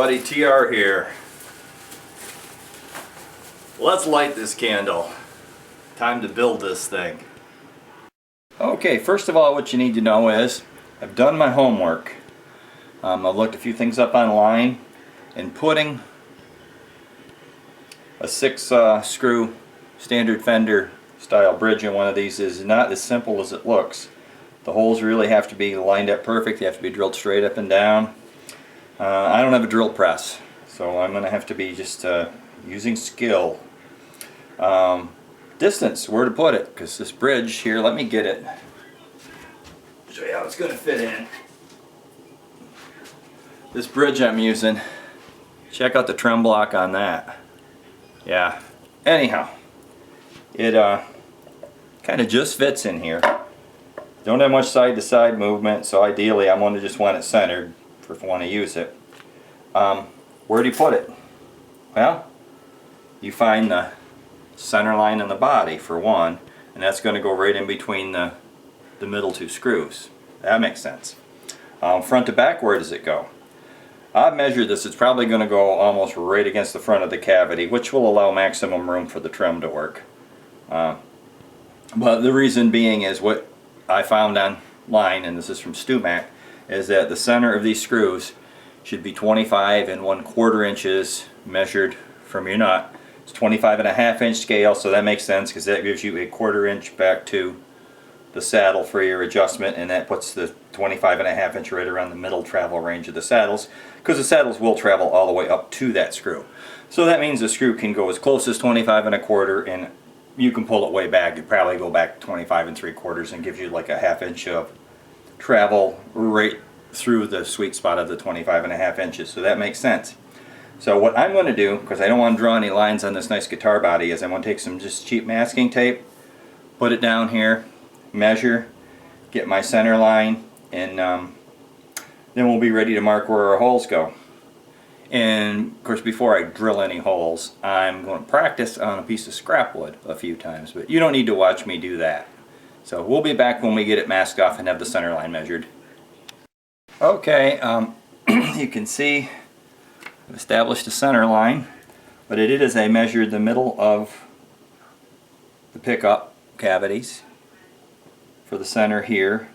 everybody, TR here. Let's light this candle. Time to build this thing. Okay, first of all, what you need to know is I've done my homework. I've looked a few things up online, and putting a 6 screw standard fender style bridge in one of these is not as simple as it looks. The holes really have to be lined up perfect. They have to be drilled straight up and down. I don't have a drill press, so I'm going to have to be just using skill. Distance, where to put it, because this bridge here, let me get it. Show you how it's going to fit in. This bridge I'm using, check out the trim block on that. Yeah, anyhow, it kind of just fits in here. Don't have much side to side movement, so ideally I'm going to just want it centered if I want to use it. Where do you put it? Well, you find the center line in the body for one, and that's going to go right in between the middle two screws. That makes sense. Front to back, where does it go? I've measured this. It's probably going to go almost right against the front of the cavity, which will allow maximum room for the trim to work. But the reason being is what I found online, and this is from StuMac, is that the center of these screws should be 25 1/4 inches measured from your nut. It's 25.5 inch scale, so that makes sense because that gives you a 1/4 inch back to the saddle for your adjustment, and that puts the 25.5 inch right around the middle travel range of the saddles, because the saddles will travel all the way up to that screw. So that means the screw can go as close as 25 1/4, and you can pull it way back. You'd probably go back 25 3/4 and gives you like a 1/2 inch of travel right through the sweet spot of the 25.5 inches. So that makes sense. So what I'm going to do, because I don't want to draw any lines on this nice guitar body, is I'm going to take some just cheap masking tape, put it down here, measure, get my center line, and then we'll be ready to mark where our holes go. And of course, before I drill any holes, I'm going to practice on a piece of scrap wood a few times, but you don't need to watch me do that. So we'll be back when we get it masked off and have the center line measured. Okay, you can see I've established a center line, but it is I measured the middle of the pickup cavities for the center here.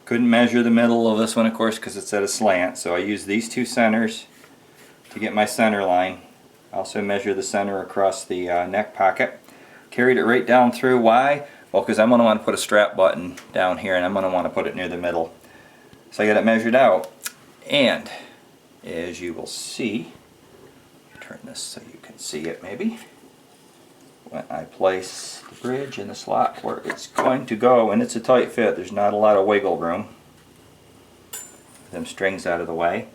Couldn't measure the middle of this one, of course, because it's at a slant, so I used these two centers to get my center line. I also measure the center across the neck pocket. Carried it right down through. Why? Well, because I'm going to want to put a strap button down here, and I'm going to want to put it near the middle. So I got it measured out, and as you will see, turn this so you can see it maybe, when I place the bridge in the slot where it's going to go, and it's a tight fit, there's not a lot of wiggle room. Them strings out of the way.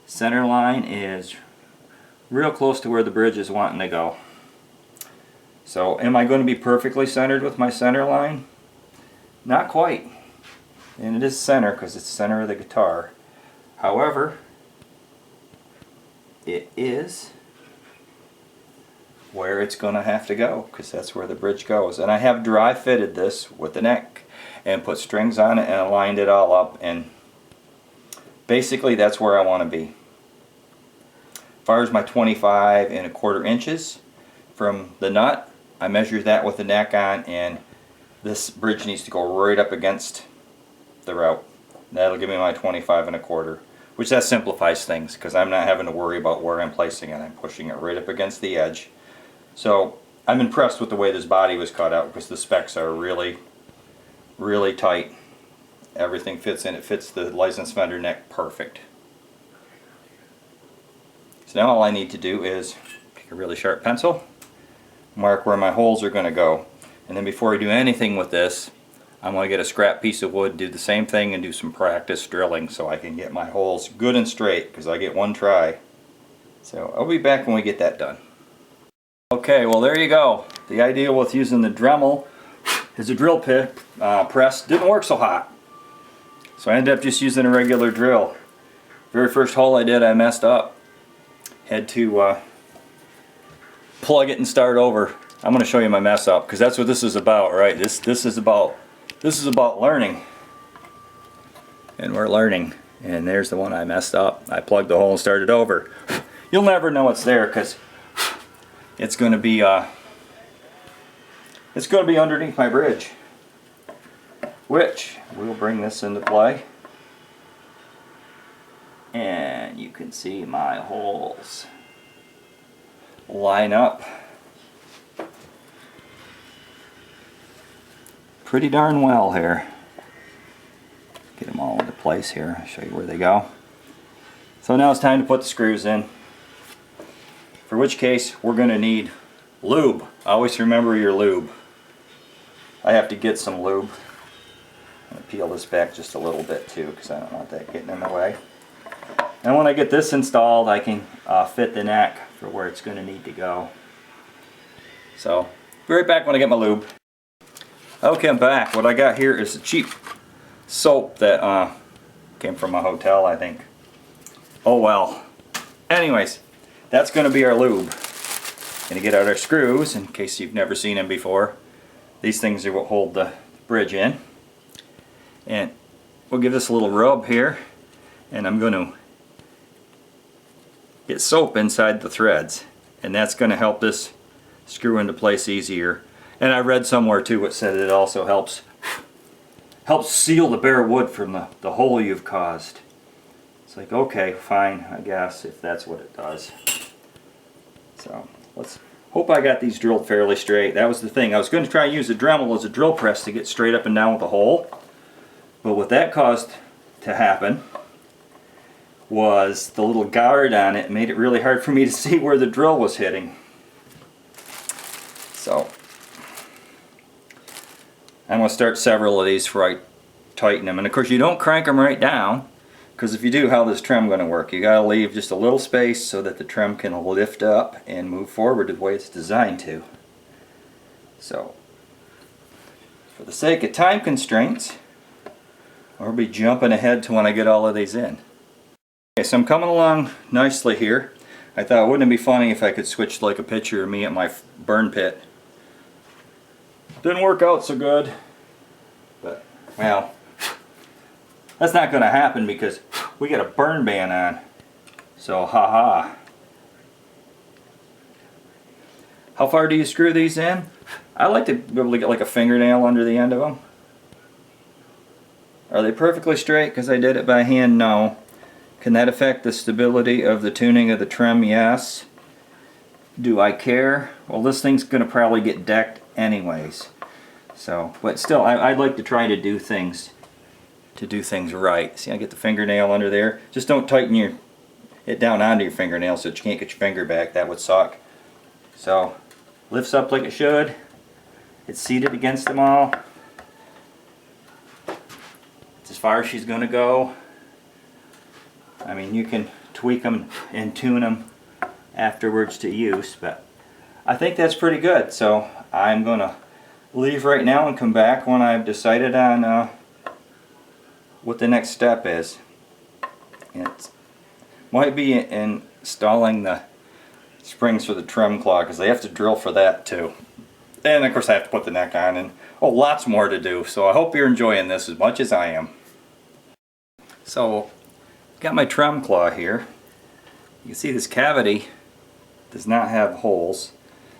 Center line is real close to where the bridge is wanting to go. So am I going to be perfectly centered with my center line? Not quite. And it is center because it's center of the guitar. However, it is where it's going to have to go, because that's where the bridge goes. And I have dry fitted this with the neck and put strings on it and aligned it all up, and basically that's where I want to be. As far as my 25 1/4 inches from the nut, I measured that with the neck on, and this bridge needs to go right up against the route. That'll give me my 25 1/4, which that simplifies things because I'm not having to worry about where I'm placing it. I'm pushing it right up against the edge. So I'm impressed with the way this body was cut out, because the specs are really, really tight. Everything fits in. It fits the licensed fender neck perfect. So now all I need to do is take a really sharp pencil, mark where my holes are going to go, and then before I do anything with this, I'm going to get a scrap piece of wood, do the same thing, and do some practice drilling so I can get my holes good and straight, because I get one try. So I'll be back when we get that done. Okay, well there you go. The idea with using the Dremel as a drill press didn't work so hot. So I ended up just using a regular drill. Very first hole I did, I messed up. Had to plug it and start over. I'm going to show you my mess up, because that's what this is about, right? This is about learning, and we're learning. And there's the one I messed up. I plugged the hole and started over. You'll never know it's there because it's going to be underneath my bridge, which we'll bring this into play. And you can see my holes line up pretty darn well here. Get them all into place here. I'll show you where they go. So now it's time to put the screws in. For which case we're going to need lube. Always remember your lube. I have to get some lube. I'm going to peel this back just a little bit too because I don't want that getting in the way. And when I get this installed, I can fit the neck for where it's going to need to go. So, be right back when I get my lube. Okay, I'm back. What I got here is a cheap soap that came from a hotel, I think. Oh well. Anyways, that's going to be our lube. Going to get out our screws in case you've never seen them before. These things are what hold the bridge in. And we'll give this a little rub here. And I'm going to get soap inside the threads, and that's going to help this screw into place easier. And I read somewhere too it said it also helps seal the bare wood from the hole you've caused. It's like, okay, fine, I guess, if that's what it does. So let's hope I got these drilled fairly straight. That was the thing. I was going to try and use a Dremel as a drill press to get straight up and down with the hole, but what that caused to happen was the little guard on it made it really hard for me to see where the drill was hitting. So I'm going to start several of these before I tighten them. And of course you don't crank them right down, because if you do, how is this trim going to work? You got to leave just a little space so that the trim can lift up and move forward the way it's designed to. So for the sake of time constraints, I'll be jumping ahead to when I get all of these in. Okay, so I'm coming along nicely here. I thought, wouldn't it be funny if I could switch like a picture of me at my burn pit? Didn't work out so good, but well, that's not going to happen because we got a burn ban on. So haha. How far do you screw these in? I like to be able to get like a fingernail under the end of them. Are they perfectly straight because I did it by hand? No. Can that affect the stability of the tuning of the trim? Yes. Do I care? Well, this thing's going to probably get decked anyways. So, but still, I'd like to try to do things right. See, I get the fingernail under there. Just don't tighten it down onto your fingernail so that you can't get your finger back. That would suck. So, lifts up like it should. It's seated against them all. It's as far as she's going to go. I mean, you can tweak them and tune them afterwards to use, but I think that's pretty good. So I'm going to leave right now and come back when I've decided on what the next step is. It might be installing the springs for the trim claw, because they have to drill for that too. And of course I have to put the neck on, and lots more to do. So I hope you're enjoying this as much as I am. So got my trim claw here. You can see this cavity does not have holes.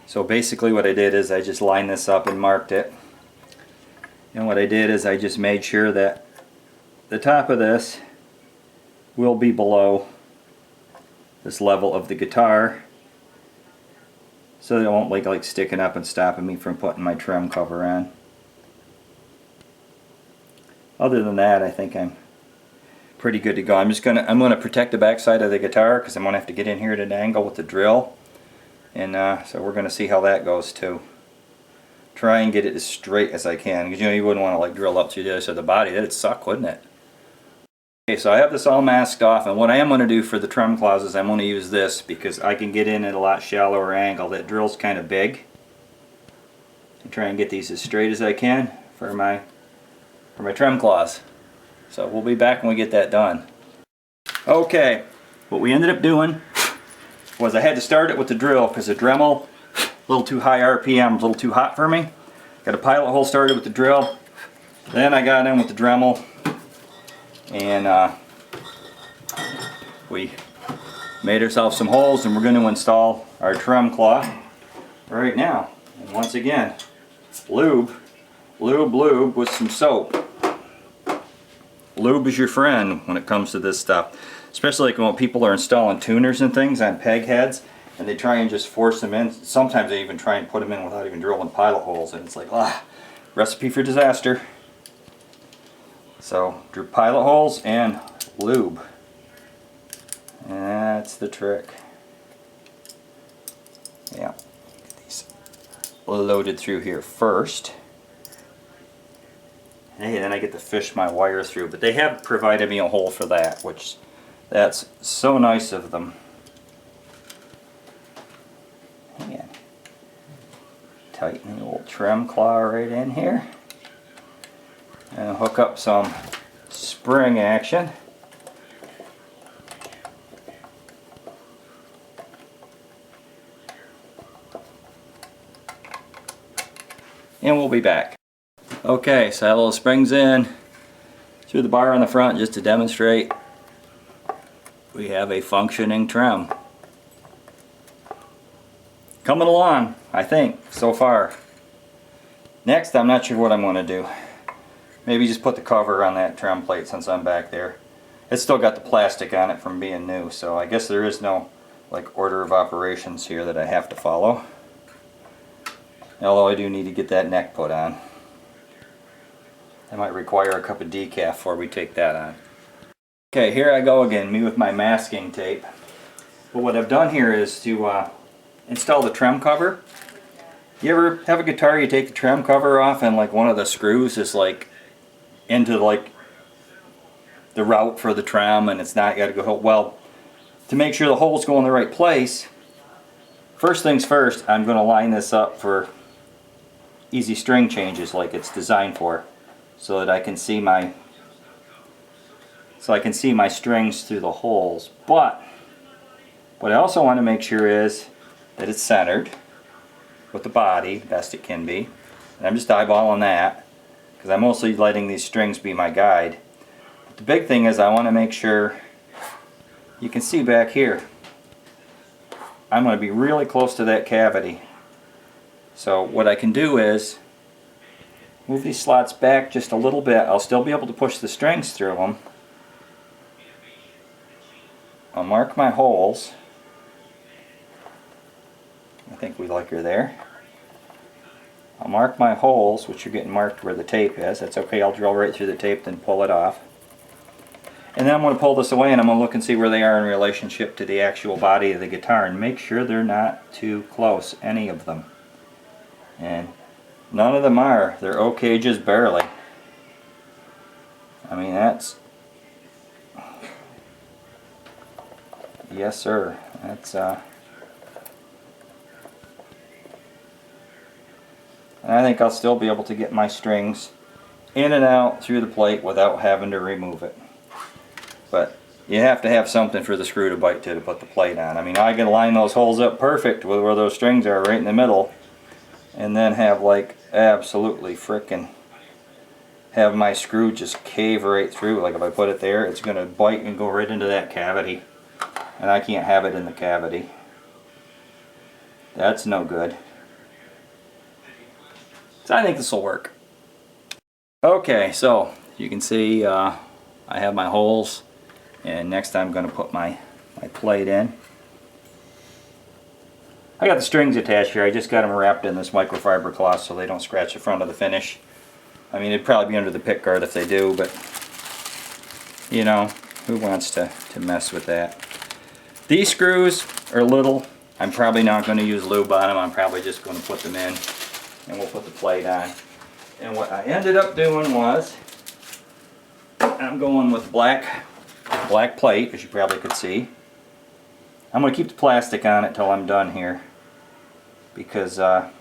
So basically what I did is I just lined this up and marked it. And what I did is I just made sure that the top of this will be below this level of the guitar, so that it won't like sticking up and stopping me from putting my trim cover on. Other than that, I think I'm pretty good to go. I'm gonna protect the back side of the guitar because I'm gonna have to get in here at an angle with the drill, and so we're gonna see how that goes too. Try and get it as straight as I can, because you wouldn't want to like drill up to the other side of the body. That'd suck, wouldn't it? Okay, so I have this all masked off, and what I am going to do for the trim claws is I'm going to use this because I can get in at a lot shallower angle. That drill's kind of big. And try and get these as straight as I can for my trim claws. So we'll be back when we get that done. Okay, what we ended up doing was I had to start it with the drill because the Dremel, a little too high RPM, a little too hot for me. Got a pilot hole started with the drill. Then I got in with the Dremel and we made ourselves some holes, and we're going to install our trim cloth right now. And once again, lube with some soap. Lube is your friend when it comes to this stuff. Especially like when people are installing tuners and things on peg heads, and they try and just force them in. Sometimes they even try and put them in without even drilling pilot holes, and it's like, recipe for disaster. So, drill pilot holes and lube. And that's the trick. Yeah. Get these loaded through here first. Hey, then I get to fish my wire through. But they have provided me a hole for that, which that's so nice of them. Again, tighten the old trim claw right in here. And hook up some spring action. And we'll be back. Okay, so I have little springs in through the bar on the front just to demonstrate we have a functioning trim. Coming along, I think, so far. Next, I'm not sure what I'm going to do. Maybe just put the cover on that trim plate since I'm back there. It's still got the plastic on it from being new, so I guess there is no like order of operations here that I have to follow. Although I do need to get that neck put on. I might require a cup of decaf before we take that on. Okay, here I go again, me with my masking tape. But what I've done here is to install the trim cover. You ever have a guitar, you take the trim cover off and like one of the screws is like into like the route for the trim and it's not got to go, well, to make sure the holes go in the right place, first things first, I'm going to line this up for easy string changes like it's designed for, so that I can see my strings through the holes. But what I also want to make sure is that it's centered with the body best it can be. And I'm just eyeballing that because I'm mostly letting these strings be my guide. But the big thing is I want to make sure you can see back here. I'm going to be really close to that cavity. So what I can do is move these slots back just a little bit. I'll still be able to push the strings through them. I'll mark my holes. I think we like her there. I'll mark my holes, which are getting marked where the tape is. That's okay, I'll drill right through the tape, then pull it off. And then I'm going to pull this away and I'm going to look and see where they are in relationship to the actual body of the guitar and make sure they're not too close, any of them. And none of them are. They're okay just barely. I mean, that's... Yes, sir. That's, and I think I'll still be able to get my strings in and out through the plate without having to remove it. But you have to have something for the screw to bite to put the plate on. I mean, I can line those holes up perfect with where those strings are right in the middle, and then have like absolutely frickin' have my screw just cave right through. Like if I put it there, it's going to bite and go right into that cavity. And I can't have it in the cavity. That's no good. So I think this will work. Okay, so you can see I have my holes, and next I'm going to put my plate in. I got the strings attached here. I just got them wrapped in this microfiber cloth so they don't scratch the front of the finish. I mean, it'd probably be under the pick guard if they do, but you know, who wants to mess with that? These screws are little. I'm probably not going to use lube on them. I'm probably just going to put them in and we'll put the plate on. And what I ended up doing was, I'm going with black plate, as you probably could see. I'm going to keep the plastic on it till I'm done here, because I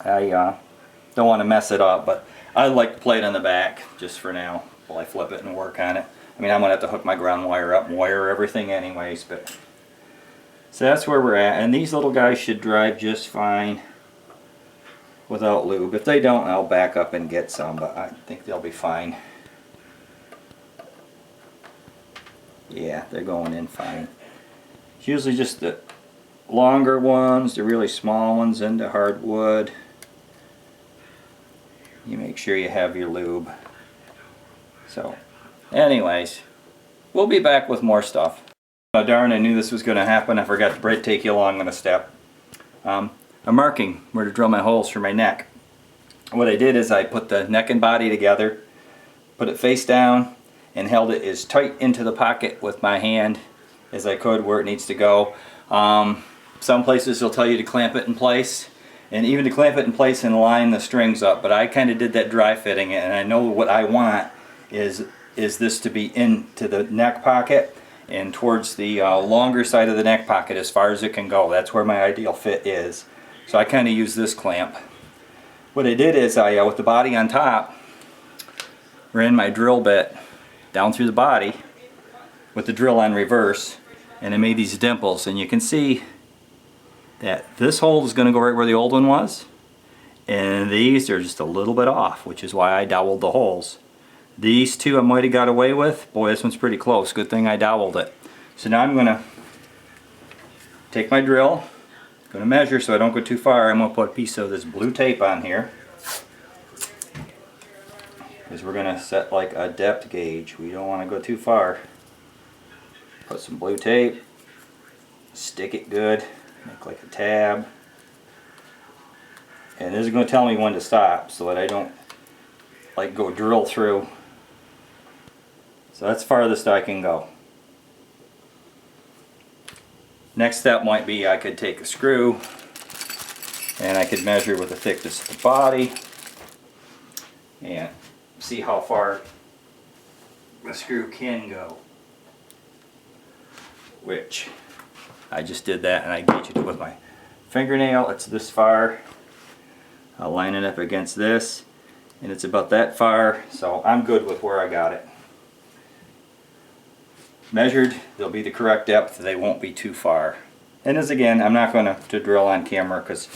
don't want to mess it up, but I like the plate on the back just for now while I flip it and work on it. I mean, I'm going to have to hook my ground wire up and wire everything anyways, but so that's where we're at. And these little guys should drive just fine without lube. If they don't, I'll back up and get some, but I think they'll be fine. Yeah, they're going in fine. It's usually just the longer ones, the really small ones into hardwood. You make sure you have your lube. So, anyways, we'll be back with more stuff. Oh darn, I knew this was going to happen. I forgot to take you along on a step. I'm marking where to drill my holes for my neck. What I did is I put the neck and body together, put it face down, and held it as tight into the pocket with my hand as I could where it needs to go. Some places will tell you to clamp it in place, and even to clamp it in place and line the strings up, but I kind of did that dry fitting, and I know what I want is this to be into the neck pocket and towards the longer side of the neck pocket as far as it can go. That's where my ideal fit is. So I kind of use this clamp. What I did is I, with the body on top, ran my drill bit down through the body with the drill on reverse, and I made these dimples, and you can see that this hole is going to go right where the old one was, and these are just a little bit off, which is why I doweled the holes. These two I might have got away with. Boy, this one's pretty close. Good thing I doweled it. So now I'm going to take my drill, going to measure so I don't go too far. I'm going to put a piece of this blue tape on here, because we're going to set like a depth gauge. We don't want to go too far. Put some blue tape, stick it good, make like a tab, and this is going to tell me when to stop so that I don't like go drill through. So that's farthest I can go. Next step might be I could take a screw and I could measure with the thickness of the body and see how far the screw can go. Which I just did that, and I gauged it with my fingernail. It's this far. I'll line it up against this, and it's about that far, so I'm good with where I got it. Measured, they'll be the correct depth. They won't be too far. And as again, I'm not going to drill on camera because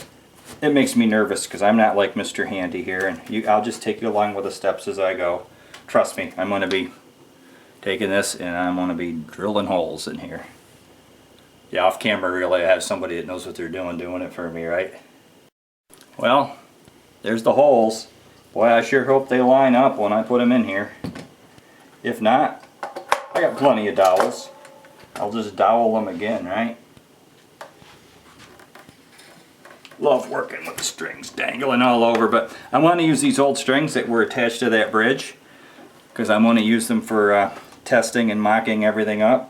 it makes me nervous, because I'm not like Mr. Handy here, and I'll just take you along with the steps as I go. Trust me, I'm going to be taking this and I'm going to be drilling holes in here. Yeah, off camera really I have somebody that knows what they're doing it for me, right? Well, there's the holes. Boy, I sure hope they line up when I put them in here. If not, I got plenty of dowels. I'll just dowel them again, right? Love working with the strings dangling all over, but I want to use these old strings that were attached to that bridge, because I'm going to use them for testing and mocking everything up.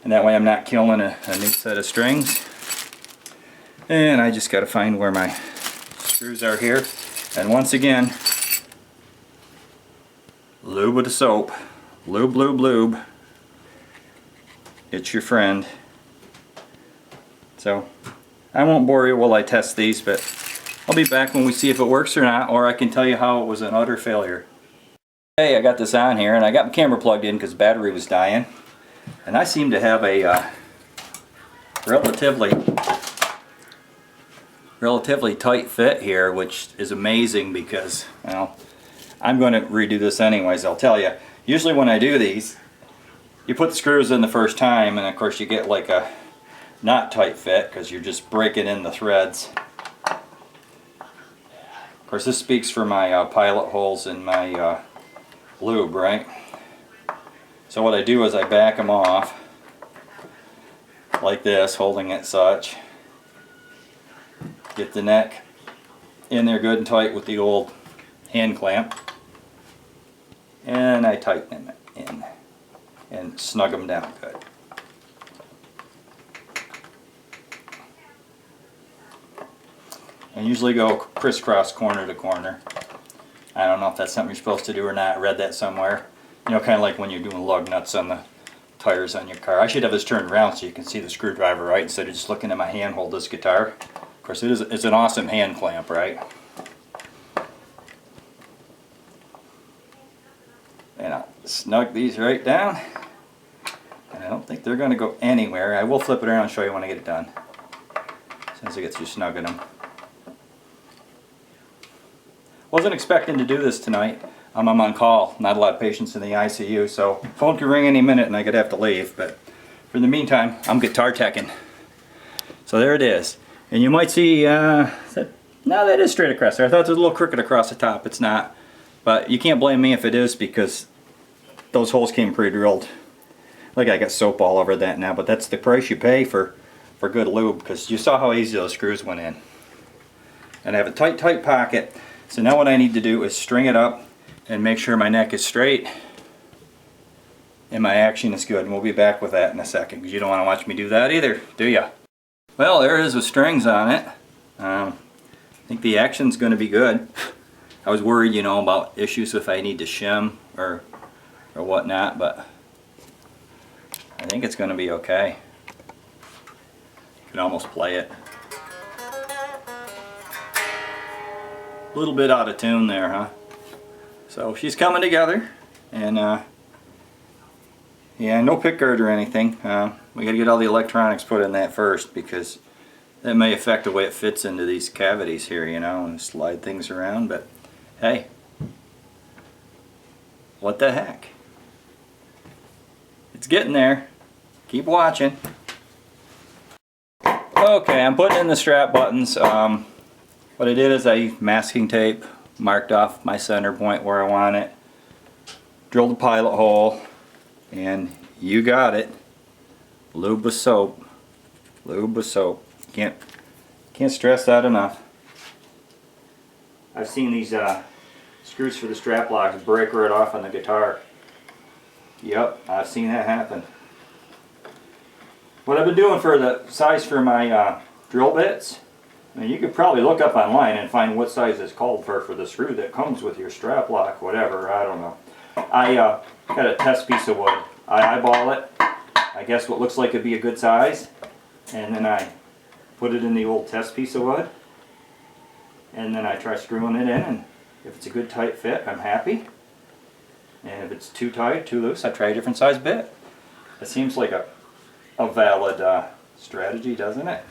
And that way I'm not killing a new set of strings. And I just got to find where my screws are here. And once again, lube with a soap. Lube, lube, lube. It's your friend. So, I won't bore you while I test these, but I'll be back when we see if it works or not, or I can tell you how it was an utter failure. Hey, I got this on here, and I got my camera plugged in because the battery was dying. And I seem to have a relatively tight fit here, which is amazing because, well, I'm going to redo this anyways, I'll tell you. Usually when I do these, you put the screws in the first time, and of course you get like a not tight fit because you're just breaking in the threads. Of course, this speaks for my pilot holes in my lube, right? So what I do is I back them off like this, holding it such. Get the neck in there good and tight with the old hand clamp. And I tighten them in and snug them down good. And usually go crisscross corner to corner. I don't know if that's something you're supposed to do or not. I read that somewhere. You know, kind of like when you're doing lug nuts on the tires on your car. I should have this turned around so you can see the screwdriver, right, instead of just looking at my hand hold this guitar. Of course, it's an awesome hand clamp, right? And I'll snug these right down. And I don't think they're going to go anywhere. I will flip it around and show you when I get it done, since I get through snugging them. Wasn't expecting to do this tonight. I'm on call, not a lot of patients in the ICU, so phone could ring any minute and I could have to leave, but for the meantime, I'm guitar teching. So there it is. And you might see, no, that is straight across there. I thought there was a little crooked across the top. It's not. But you can't blame me if it is, because those holes came pre-drilled. Like, I got soap all over that now, but that's the price you pay for good lube, because you saw how easy those screws went in. And I have a tight pocket. So now what I need to do is string it up and make sure my neck is straight and my action is good. And we'll be back with that in a second, because you don't want to watch me do that either, do ya? Well, there it is with strings on it. I think the action's going to be good. I was worried, you know, about issues if I need to shim or whatnot, but I think it's going to be okay. You can almost play it. A little bit out of tune there, huh? So she's coming together, and yeah, no pick guard or anything. We got to get all the electronics put in that first, because that may affect the way it fits into these cavities here, you know, and slide things around. But hey, what the heck? It's getting there. Keep watching. Okay, I'm putting in the strap buttons. What I did is I used masking tape, marked off my center point where I want it, drilled a pilot hole, and you got it. Lube with soap. Lube with soap. Can't stress that enough. I've seen these screws for the strap locks break right off on the guitar. Yep, I've seen that happen. What I've been doing for the size for my drill bits, I mean, you could probably look up online and find what size is called for the screw that comes with your strap lock, whatever, I don't know. I got a test piece of wood. I eyeball it. I guess what looks like it'd be a good size, and then I put it in the old test piece of wood, and then I try screwing it in, and if it's a good tight fit, I'm happy. And if it's too tight, too loose, I try a different size bit. It seems like a valid strategy, doesn't it?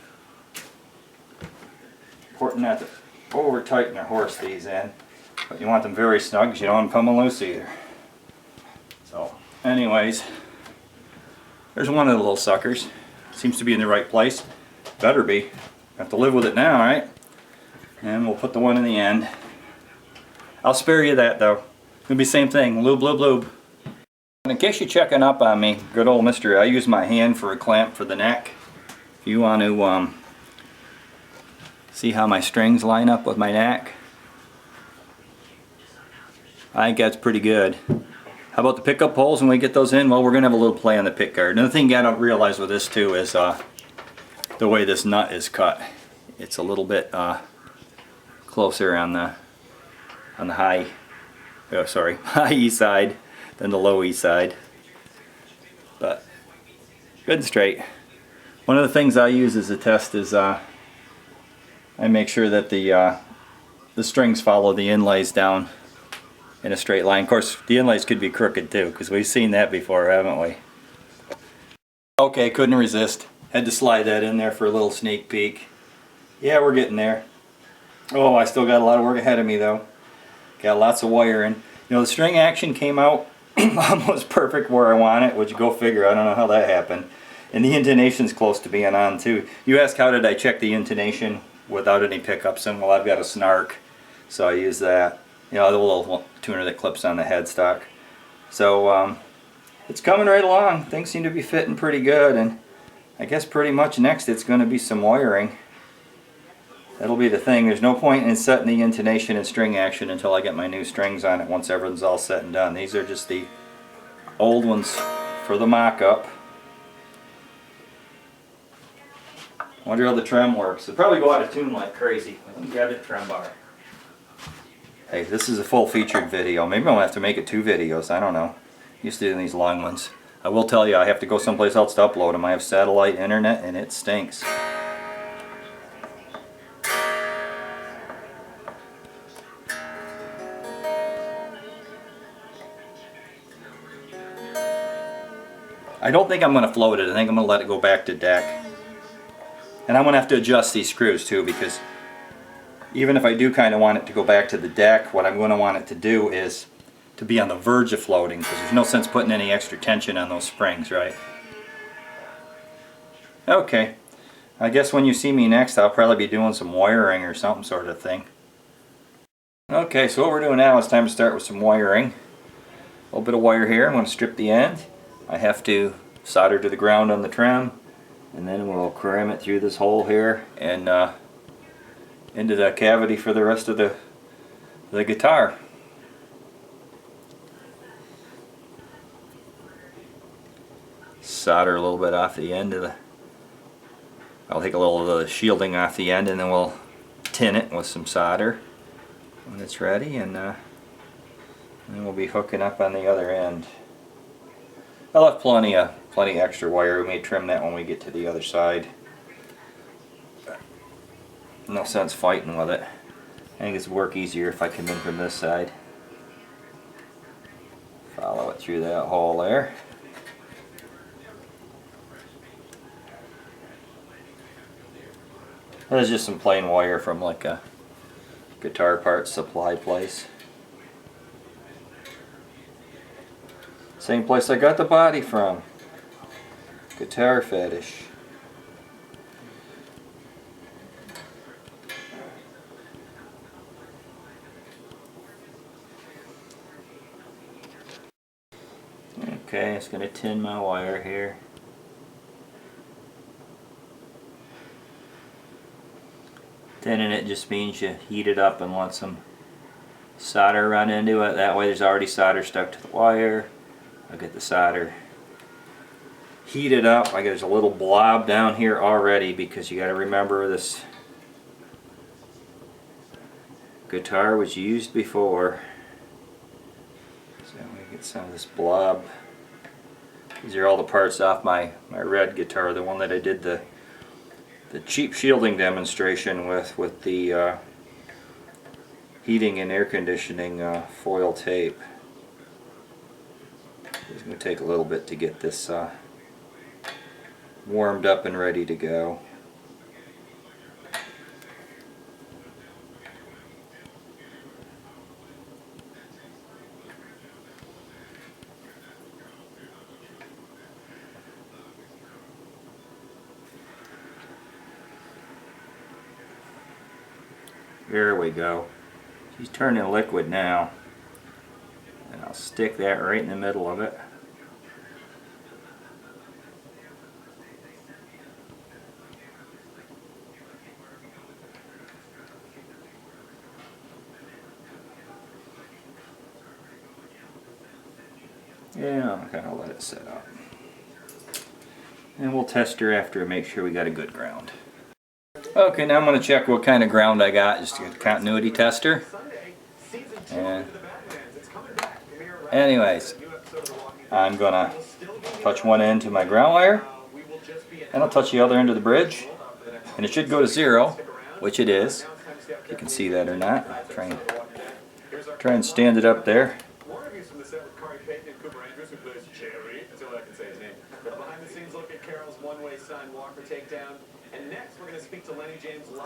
Important not to over tighten or horse these in, but you want them very snug because you don't want them coming loose either. So anyways, there's one of the little suckers. Seems to be in the right place. Better be. Have to live with it now, right? And we'll put the one in the end. I'll spare you that though. It'll be the same thing. Lube, lube, lube. And in case you're checking up on me, good old mister, I use my hand for a clamp for the neck. If you want to see how my strings line up with my neck, I think that's pretty good. How about the pickup holes when we get those in? Well, we're going to have a little play on the pick guard. Another thing you got to realize with this too is the way this nut is cut. It's a little bit closer on the high E side than the low E side. But good and straight. One of the things I use as a test is I make sure that the strings follow the inlays down in a straight line. Of course, the inlays could be crooked too, because we've seen that before, haven't we? Okay, couldn't resist. Had to slide that in there for a little sneak peek. Yeah, we're getting there. Oh, I still got a lot of work ahead of me though. Got lots of wiring. You know, the string action came out almost perfect where I want it, which go figure, I don't know how that happened. And the intonation's close to being on too. You ask how did I check the intonation without any pickups in? Well, I've got a snark, so I use that. You know, the little tuner that clips on the headstock. So it's coming right along. Things seem to be fitting pretty good, and I guess pretty much next it's going to be some wiring. That'll be the thing. There's no point in setting the intonation and string action until I get my new strings on it once everything's all said and done. These are just the old ones for the mock-up. Wonder how the trem works. It'll probably go out of tune like crazy. Let me grab the trem bar. Hey, this is a full featured video. Maybe I'll have to make it 2 videos. I don't know. Used to do these long ones. I will tell you, I have to go someplace else to upload them. I have satellite internet and it stinks. I don't think I'm going to float it. I think I'm going to let it go back to deck. And I'm going to have to adjust these screws too, because even if I do kind of want it to go back to the deck, what I'm going to want it to do is to be on the verge of floating, because there's no sense putting any extra tension on those springs, right? Okay, I guess when you see me next I'll probably be doing some wiring or something sort of thing. Okay, so what we're doing now is time to start with some wiring. A little bit of wire here. I'm going to strip the end. I have to solder to the ground on the trim, and then we'll cram it through this hole here and into the cavity for the rest of the guitar. Solder a little bit off the end of the... I'll take a little of the shielding off the end, and then we'll tin it with some solder when it's ready, and then we'll be hooking up on the other end. I left plenty extra wire. We may trim that when we get to the other side. No sense fighting with it. I think it's work easier if I come in from this side. Follow it through that hole there. That's just some plain wire from like a guitar parts supply place. Same place I got the body from. Guitar Fetish. Okay, it's going to tin my wire here. Tinning it just means you heat it up and let some solder run into it. That way there's already solder stuck to the wire. I'll get the solder heated up. There's a little blob down here already, because you got to remember this guitar was used before. So I'm going to get some of this blob. These are all the parts off my red guitar, the one that I did the cheap shielding demonstration with the heating and air conditioning foil tape. It's going to take a little bit to get this warmed up and ready to go. There we go. She's turning liquid now. And I'll stick that right in the middle of it. Yeah, I'm going to let it set up. And we'll test her after and make sure we got a good ground. Okay, now I'm going to check what kind of ground I got, just a continuity tester. And anyways, I'm going to touch one end to my ground wire, and I'll touch the other end of the bridge, and it should go to 0, which it is. If you can see that or not. Try and stand it up there.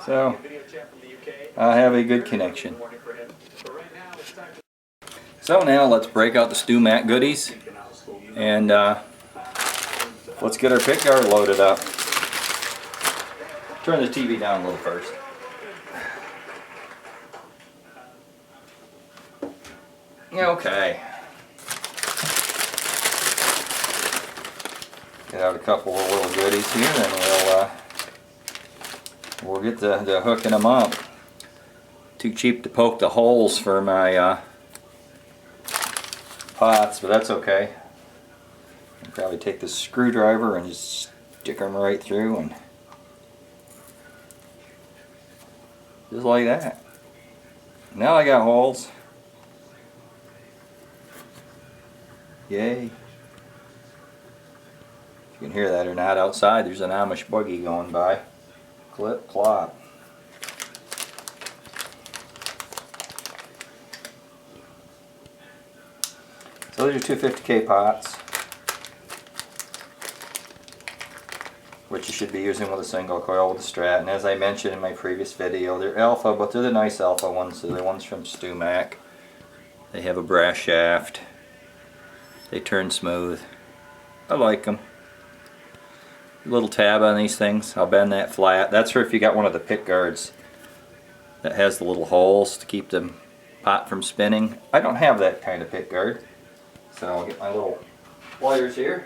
So, I have a good connection. So now let's break out the StewMac goodies, and let's get our pickguard loaded up. Turn the TV down a little first. Okay. Get out a couple of little goodies here, and we'll get to hooking them up. Too cheap to poke the holes for my pots, but that's okay. I'll probably take this screwdriver and just stick them right through, and just like that. Now I got holes. Yay. If you can hear that or not, outside there's an Amish buggy going by. Clip, clop. So these are 250K pots, which you should be using with a single coil with a Strat. And as I mentioned in my previous video, they're alpha, but they're the nice alpha ones. They're the ones from StewMac. They have a brass shaft. They turn smooth. I like them. Little tab on these things. I'll bend that flat. That's for if you got one of the pick guards that has the little holes to keep the pot from spinning. I don't have that kind of pick guard. So I'll get my little pliers here.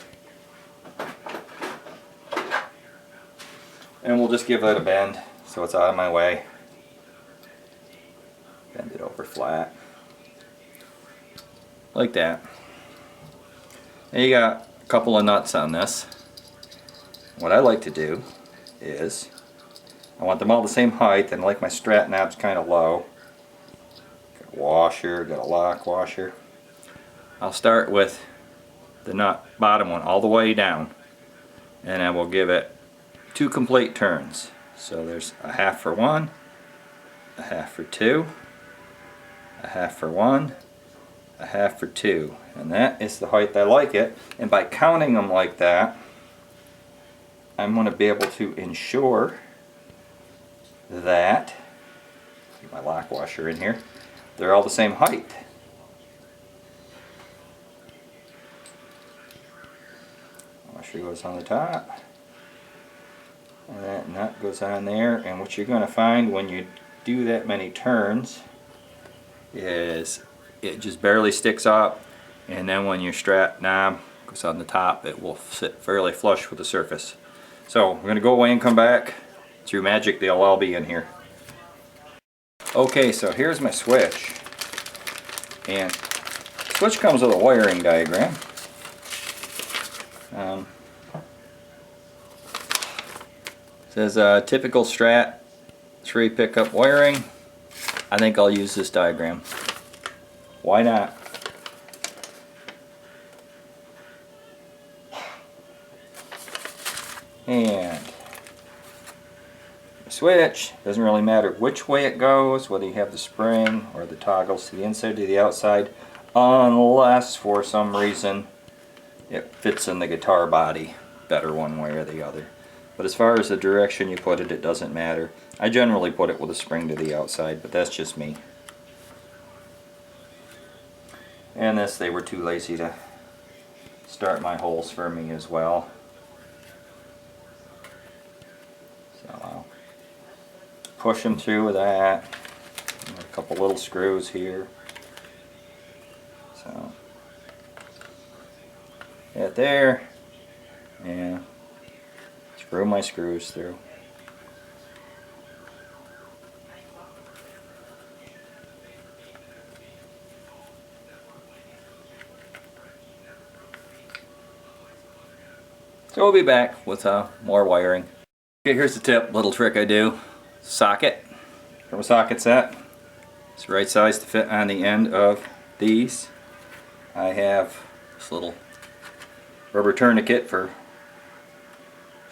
And we'll just give that a bend so it's out of my way. Bend it over flat. Like that. And you got a couple of nuts on this. What I like to do is, I want them all the same height, and like my strat knob's kind of low. Got a washer, got a lock washer. I'll start with the nut bottom one all the way down, and I will give it 2 complete turns. So there's a half for 1, a half for 2, a half for 1, a half for 2, and that is the height I like it. And by counting them like that, I'm going to be able to ensure that, get my lock washer in here, they're all the same height. Washer goes on the top, and that nut goes on there. And what you're going to find when you do that many turns is it just barely sticks up, and then when your strat knob goes on the top, it will sit fairly flush with the surface. So we're going to go away and come back. Through magic, they'll all be in here. Okay, so here's my switch. And the switch comes with a wiring diagram. Says typical Strat 3 pickup wiring. I think I'll use this diagram. Why not? And the switch, doesn't really matter which way it goes, whether you have the spring or the toggles to the inside or the outside, unless for some reason it fits in the guitar body better one way or the other. But as far as the direction you put it, it doesn't matter. I generally put it with a spring to the outside, but that's just me. And this, they were too lazy to start my holes for me as well. So I'll push them through with that. A couple little screws here. So get there, and screw my screws through. So we'll be back with more wiring. Okay, here's the tip, little trick I do. Socket from a socket set. It's the right size to fit on the end of these. I have this little rubber tourniquet for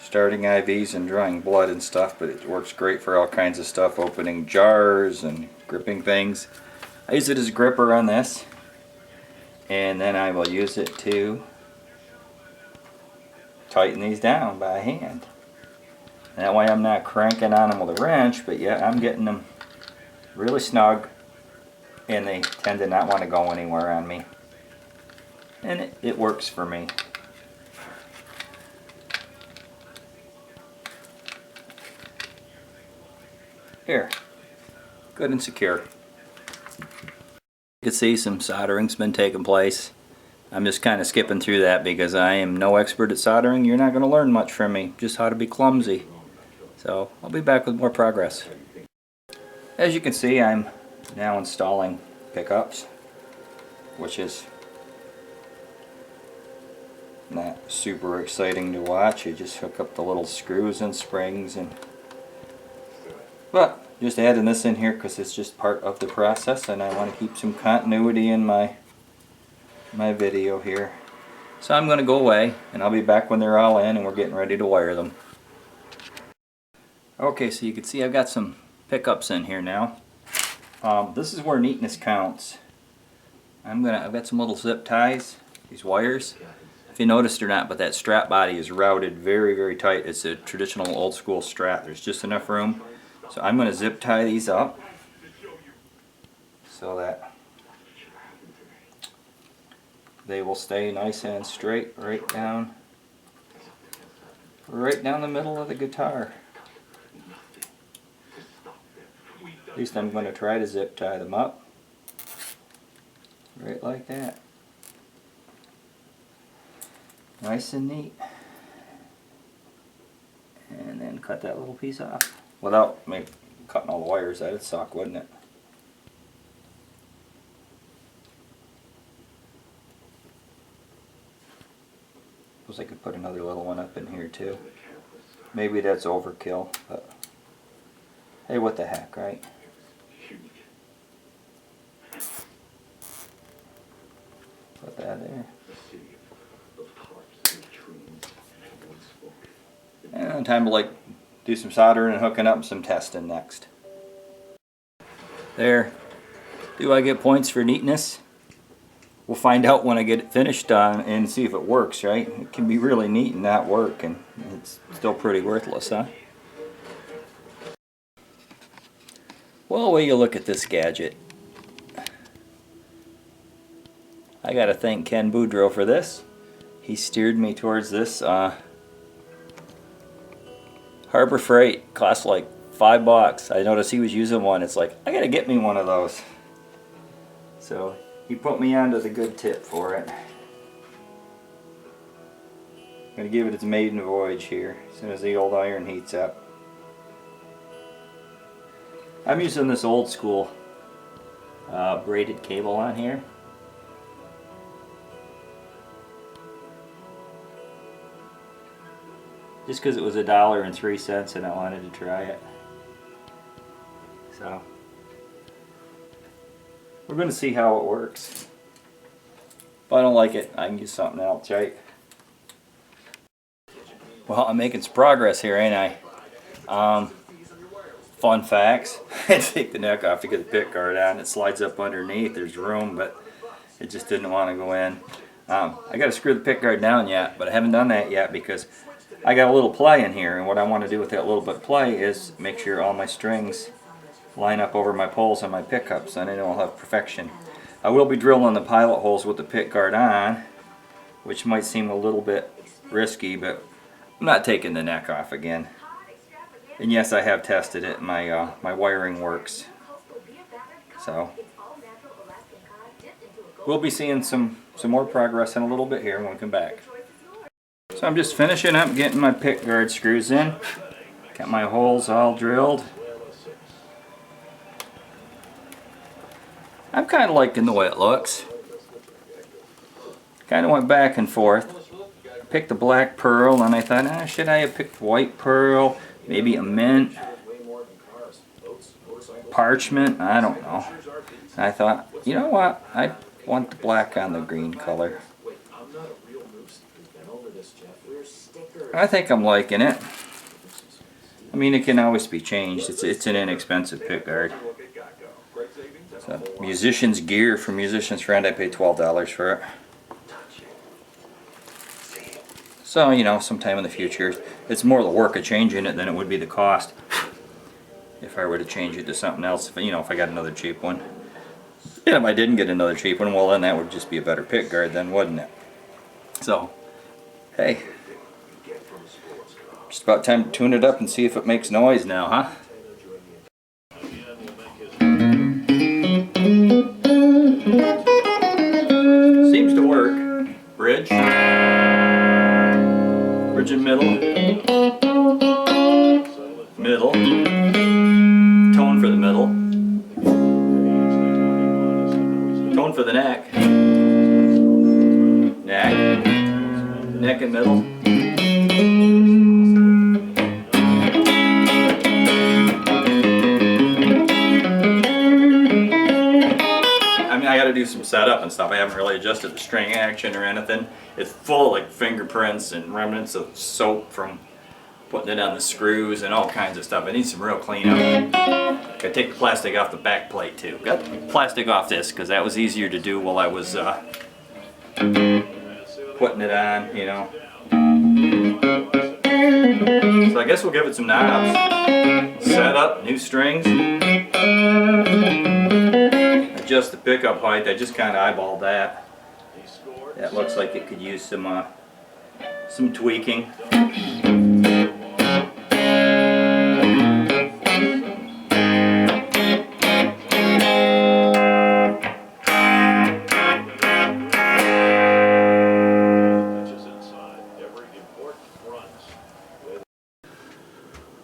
starting IVs and drawing blood and stuff, but it works great for all kinds of stuff, opening jars and gripping things. I use it as a gripper on this, and then I will use it to tighten these down by hand. That way I'm not cranking on them with a wrench, but yet I'm getting them really snug, and they tend to not want to go anywhere on me. And it works for me. Here, good and secure. You can see some soldering's been taking place. I'm just kind of skipping through that because I am no expert at soldering. You're not going to learn much from me, just how to be clumsy. So I'll be back with more progress. As you can see, I'm now installing pickups, which is not super exciting to watch. You just hook up the little screws and springs, but just adding this in here because it's just part of the process, and I want to keep some continuity in my video here. So I'm going to go away, and I'll be back when they're all in and we're getting ready to wire them. Okay, so you can see I've got some pickups in here now. This is where neatness counts. I've got some little zip ties, these wires. If you noticed or not, but that Strat body is routed very, very tight. It's a traditional old school Strat. There's just enough room. So I'm going to zip tie these up so that they will stay nice and straight right down the middle of the guitar. At least I'm going to try to zip tie them up right like that. Nice and neat. And then cut that little piece off without cutting all the wires. That'd suck, wouldn't it? Suppose I could put another little one up in here too. Maybe that's overkill, but hey, what the heck, right? Put that there. And time to do some soldering and hooking up some testing next. There. Do I get points for neatness? We'll find out when I get it finished and see if it works, right? It can be really neat and not work, and it's still pretty worthless, huh? Well, will you look at this gadget. I gotta thank Ken Boudreau for this. He steered me towards this. Harbor Freight cost like $5. I noticed he was using one. It's like, I gotta get me one of those. So he put me onto the good tip for it. I'm gonna give it its maiden voyage here as soon as the old iron heats up. I'm using this old school braided cable on here. Just because it was $1.03 and I wanted to try it. So we're going to see how it works. If I don't like it, I can use something else, right? Well, I'm making some progress here, ain't I? Fun facts. I had to take the neck off to get the pick guard on. It slides up underneath. There's room, but it just didn't want to go in. I got to screw the pick guard down yet, but I haven't done that yet because I got a little play in here, and what I want to do with that little bit of play is make sure all my strings line up over my poles and my pickups, and I know I'll have perfection. I will be drilling the pilot holes with the pick guard on, which might seem a little bit risky, but I'm not taking the neck off again. And yes, I have tested it. My wiring works. So we'll be seeing some more progress in a little bit here when we come back. So I'm just finishing up getting my pick guard screws in. Got my holes all drilled. I'm kind of liking the way it looks. Kind of went back and forth. I picked the black pearl and I thought, should I have picked white pearl? Maybe a mint? Parchment? I don't know. And I thought, you know what? I want the black on the green color. I think I'm liking it. I mean, it can always be changed. It's an inexpensive pickguard. So, musician's gear from Musician's Friend. I paid $12 for it. So, you know, sometime in the future, it's more the work of changing it than it would be the cost. If I were to change it to something else, if I got another cheap one. And if I didn't get another cheap one, well then that would just be a better pickguard then, wouldn't it? So, hey. Just about time to tune it up and see if it makes noise now, huh? Seems to work. Bridge. Bridge and middle. Middle. Tone for the middle. Tone for the neck. Neck. Neck and middle. I got to do some setup and stuff. I haven't really adjusted the string action or anything. It's full of like fingerprints and remnants of soap from putting it on the screws and all kinds of stuff. I need some real cleanup. Got to take the plastic off the back plate too. Got the plastic off this because that was easier to do while I was putting it on, you know. So I guess we'll give it some knobs. Set up, new strings. Adjust the pickup height. I just kind of eyeballed that. that looks like it could use some tweaking.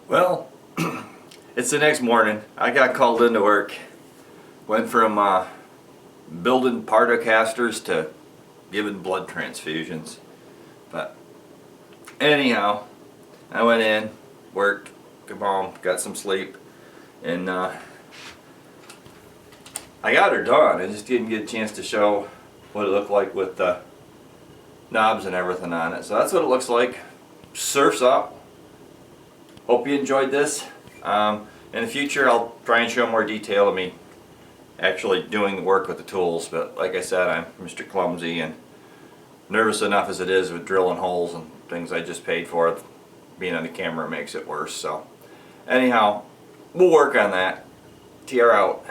Well, it's the next morning. I got called into work. Went from building Partscasters to giving blood transfusions. But anyhow, I went in, worked, come home, got some sleep, and I got her done. I just didn't get a chance to show what it looked like with the knobs and everything on it. So that's what it looks like. Surf's up. Hope you enjoyed this. In the future I'll try and show more detail of me actually doing the work with the tools, but like I said, I'm Mr. Clumsy and nervous enough as it is with drilling holes and things I just paid for. Being on the camera makes it worse. So anyhow, we'll work on that. TR out.